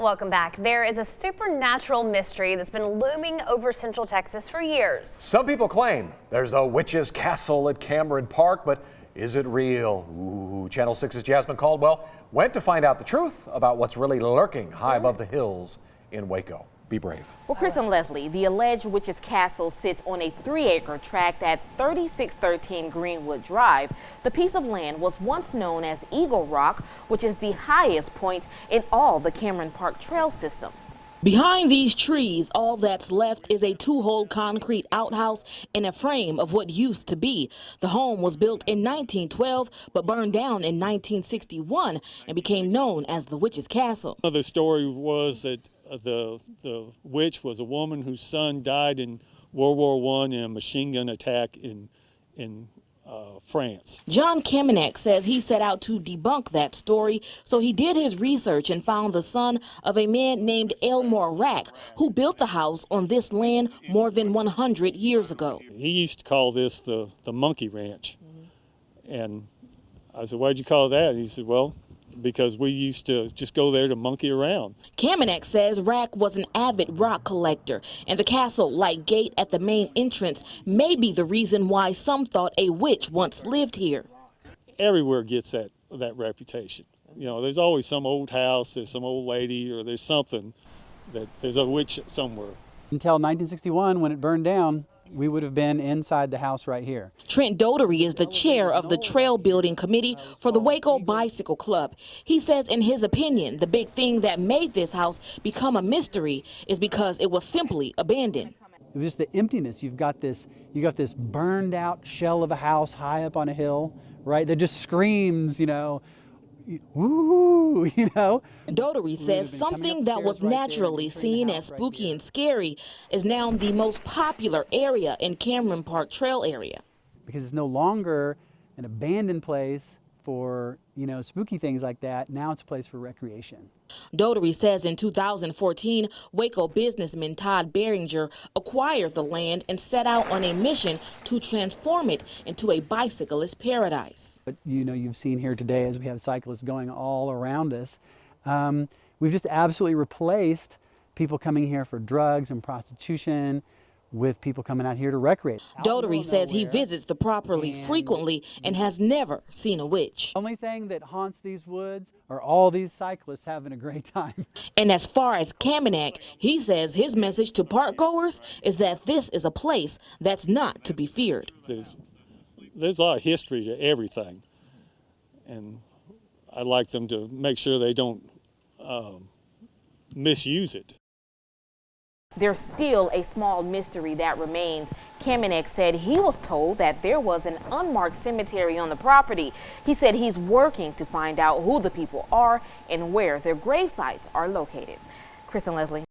Welcome back. There is a supernatural mystery that's been looming over Central Texas for years. Some people claim there's a witch's castle at Cameron Park, but is it real? Ooh, Channel 6's Jasmine Caldwell went to find out the truth about what's really lurking high above the hills in Waco. Be brave. Well, Chris and Leslie, the alleged witch's castle sits on a 3-acre tract at 3613 Greenwood Drive. The piece of land was once known as Eagle Rock, which is the highest point in all the Cameron Park trail system. Behind these trees, all that's left is a 2-hole concrete outhouse and a frame of what used to be. The home was built in 1912, but burned down in 1961 and became known as the Witch's Castle. The story was that the witch was a woman whose son died in World War I in a machine gun attack in France. John Kamenec says he set out to debunk that story, so he did his research and found the son of a man named Elmore Rack, who built the house on this land more than 100 years ago. He used to call this the monkey ranch. And I said, why'd you call it that? He said, well, because we used to just go there to monkey around. Kamenec says Rack was an avid rock collector, and the castle-like gate at the main entrance may be the reason why some thought a witch once lived here. Everywhere gets that reputation. You know, there's always some old house, there's some old lady, or there's something that there's a witch somewhere. Until 1961, when it burned down, we would have been inside the house right here. Trent Dotery is the chair of the trail building committee for the Waco Bicycle Club. He says in his opinion, the big thing that made this house become a mystery is because it was simply abandoned. It was just the emptiness. You got this burned out shell of a house high up on a hill, right? That just screams, you know, ooh, you know. Dotery says something that was naturally seen as spooky and scary is now the most popular area in Cameron Park Trail area. Because it's no longer an abandoned place for, you know, spooky things like that. Now it's a place for recreation. Dotery says in 2014, Waco businessman Todd Behringer acquired the land and set out on a mission to transform it into a bicyclist paradise. But you know, you've seen here today as we have cyclists going all around us, we've just absolutely replaced people coming here for drugs and prostitution with people coming out here to recreate. Dotery says he visits the property frequently and has never seen a witch. The only thing that haunts these woods are all these cyclists having a great time. And as far as Kamenec, he says his message to park goers is that this is a place that's not to be feared. There's a lot of history to everything, and I'd like them to make sure they don't misuse it. There's still a small mystery that remains. Kamenec said he was told that there was an unmarked cemetery on the property. He said he's working to find out who the people are and where their grave sites are located. Chris and Leslie.